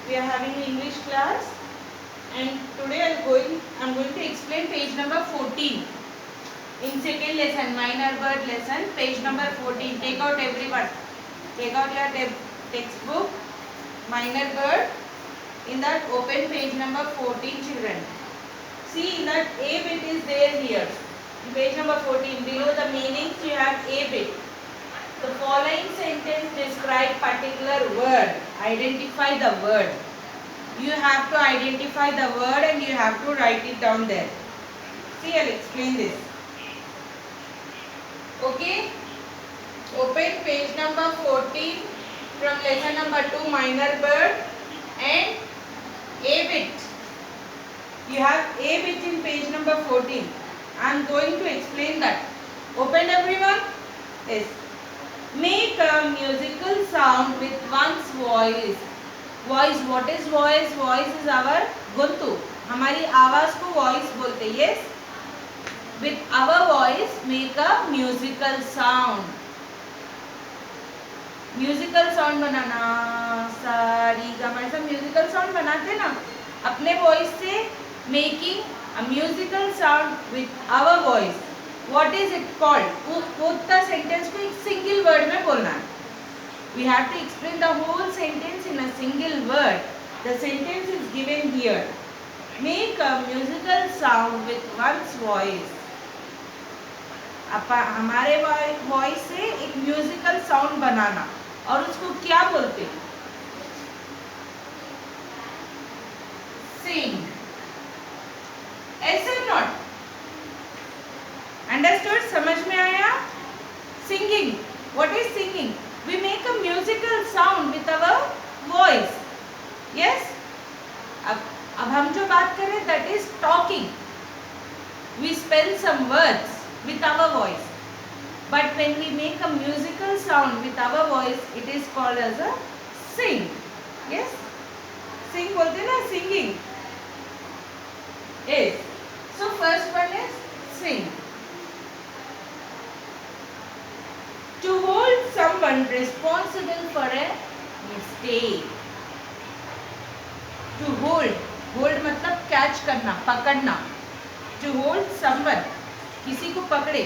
We are having English class, and today I am going to explain page number 14 in second lesson, minor word lesson, page number 14. Take out everyone. Take out your textbook, minor word. In that, open page number 14, children. See, in that A bit is there here. In page number 14, below the meanings you have A bit. The following sentence describe particular word. Identify the word. You have to identify the word and you have to write it down there. See, I'll explain this. Okay? Open page number 14 from lesson number 2, minor word, and A bit. You have A bit in page number 14. I am going to explain that. Open everyone? Yes. Make a musical sound with one's voice. Voice, what is voice? Voice is our gontu. हमारी आवाज को voice बोलते हैं. Yes. With our voice, make a musical sound. Musical sound बनाना, सारी गा ऐसा musical sound बनाते ना अपने voice से. Making a musical sound with our voice. What is it called? पूरा sentence को एक single word में बोलना है. We have to explain the whole sentence in a single word. The sentence is given here. Make a musical sound with one's voice. हमारे voice से एक musical sound बनाना. और उसको क्या बोलते? Sing. Yes or not? Understood? समझ में आया? Singing. What is singing? We make a musical sound with our voice. Yes? अब हम जो बात कर रहे हैं that is talking. We spell some words with our voice. But when we make a musical sound with our voice, it is called as a sing. Yes? Sing बोलते हैं ना, singing. Yes. So first one is sing. To hold someone responsible for a mistake. To hold. Hold मतलब catch करना, पकड़ना. To hold someone. किसी को पकड़े.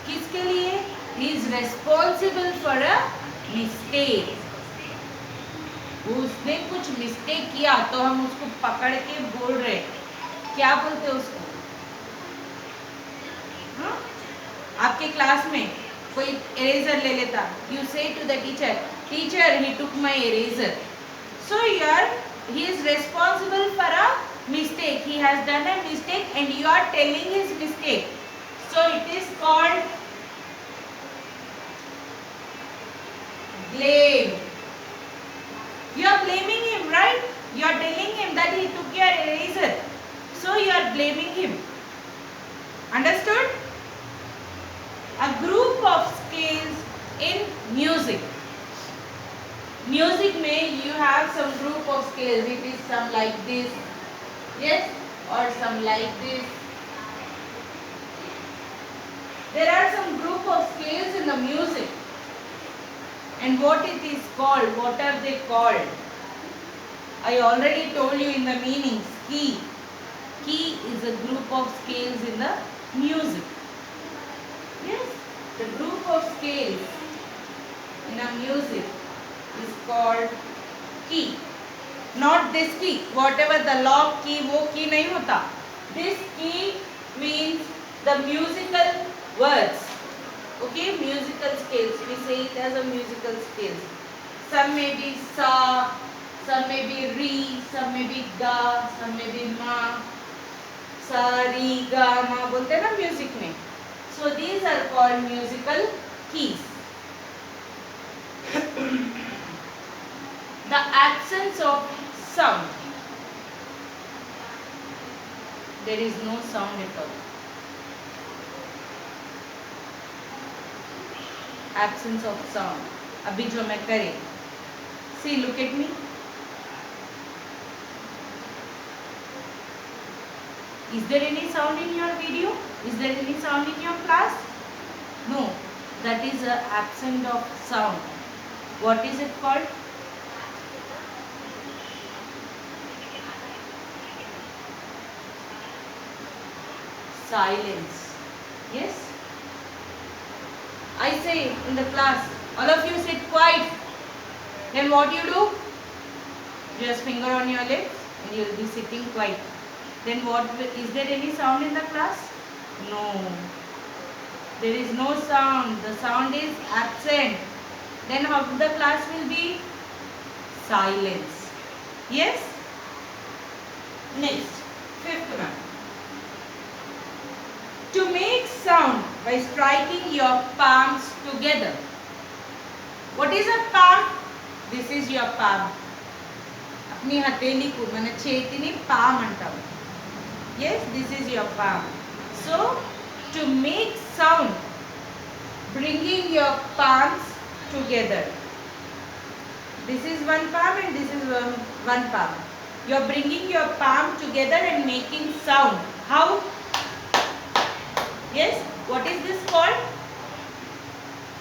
किसके लिए? He is responsible for a mistake. उसने कुछ mistake किया तो हम उसको पकड़ के बोल रहे. क्या बोलते हैं उसको? हाँ? आपके क्लास में कोई इरेजर ले लेता. You say to the teacher, teacher, he took my eraser. So he is responsible for a mistake. He has done a mistake and you are telling his mistake. So it is called blame. You are blaming him, right? You are telling him that he took your eraser. So you are blaming him. Understood? A group of scales in music. Music में you have some group of scales. It is some like this, yes, or some like this. There are some group of scales in the music. And what it is called? What are they called? I already told you in the meanings. Key. Key is a group of scales in the music. Yes, the group of scales in a music is called key. Not this key. Whatever the log key, वो key नहीं होता. This key means the musical words. Okay, musical scales. We say it as a musical scales. Some may be sa, some may be re, some may be ga, some may be ma. Sa, ri, ga, ma बोलते हैं ना music में. So these are called musical keys. The absence of sound. There is no sound at all. Absence of sound. अभी जो मैं करे. See, look at me. Is there any sound in your video? Is there any sound in your class? No. That is an absence of sound. What is it called? silence. Yes? I say in the class, all of you sit quiet. Then what you do? Just finger on your lips and you will be sitting quiet. Then is there any sound in the class? No. There is no sound. The sound is absent. Then how the class will be? Silence. Yes? Next, fifth one. To make sound by striking your palms together. What is a palm? This is your palm. अपनी हथेली को मैंने చేతిని palm అంటాము. Yes, this is your palm. So, to make sound, bringing your palms together. This is one palm and this is one palm. You are bringing your palm together and making sound. How? Yes, what is this called?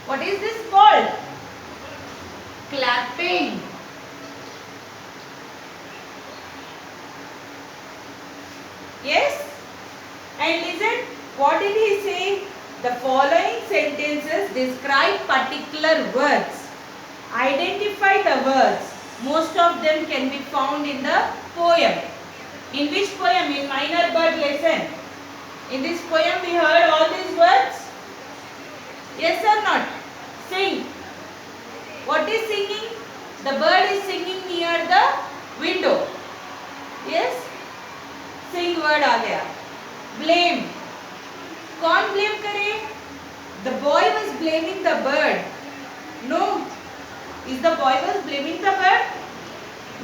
What is this called? Clapping. Yes? And listen, what did he say? The following sentences describe particular words. Identify the words. Most of them can be found in the poem. In which poem? In Minor Bird lesson. In this poem we heard all these words? Yes or not? Sing. What is singing? The bird is singing near the window. Yes? Sing word आ गया. Blame. कौन blame करे? The boy was blaming the bird. No. Is the boy was blaming the bird?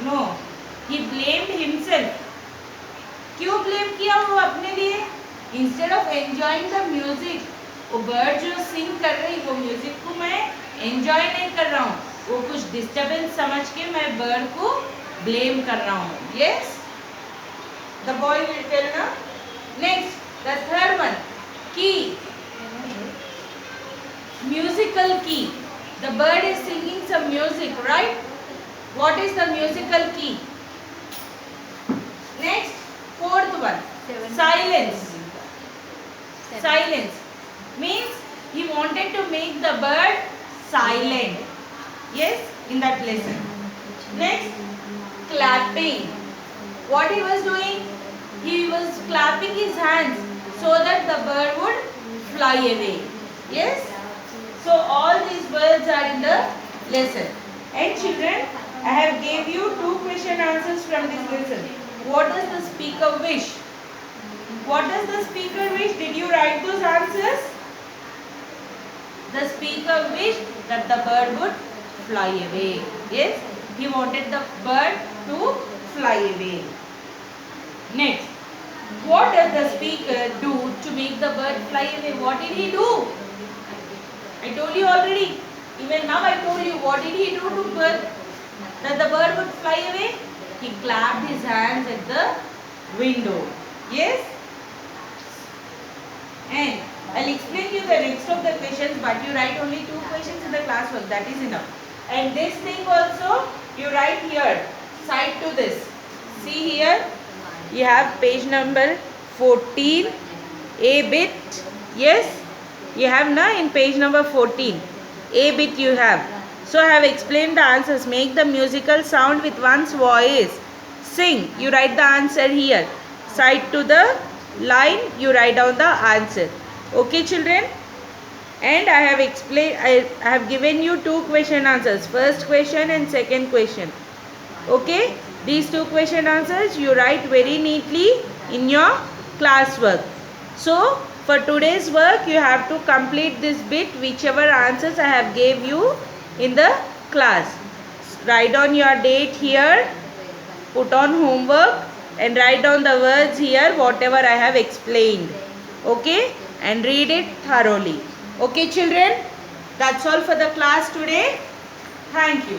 No. He blamed himself. क्यों blame किया वो अपने लिए? Instead of enjoying the music, वो bird जो sing कर रही वो music को मैं enjoy नहीं कर रहा हूँ. वो कुछ disturbance समझ के मैं bird को blame कर रहा हूँ. Yes? The boy will tell ना. Next, the third one, key. Musical key. The bird is singing some music, right? What is the musical key? Next, fourth one, silence. Silence means he wanted to make the bird silent. Yes, in that lesson. Next, clapping. What he was doing? He was clapping his hands so that the bird would fly away. Yes? So all these words are in the lesson. And children, I have gave you 2 question answers from this lesson. What does the speaker wish? What does the speaker wish? Did you write those answers? The speaker wished that the bird would fly away. Yes? He wanted the bird to fly away. Next, what does the speaker do to make the bird fly away? What did he do? I told you already. Even now I told you. What did he do to bird? That the bird would fly away? He clapped his hands at the window. Yes? And I'll explain you the next of the questions, but you write only 2 questions in the classwork. That is enough. And this thing also you write here. Side to this. See here. You have page number 14. A bit. Yes? You have now in page number 14. A bit you have. So I have explained the answers. Make the musical sound with one's voice. Sing. You write the answer here. Side to the line. You write down the answer. Okay, children? And I have explained. I have given you 2 question answers. First question and second question. Okay? These 2 question answers you write very neatly in your classwork. So, for today's work, you have to complete this bit, whichever answers I have gave you in the class. Write down your date here, put on homework and write down the words here, whatever I have explained. Okay? And read it thoroughly. Okay, children? That's all for the class today. Thank you.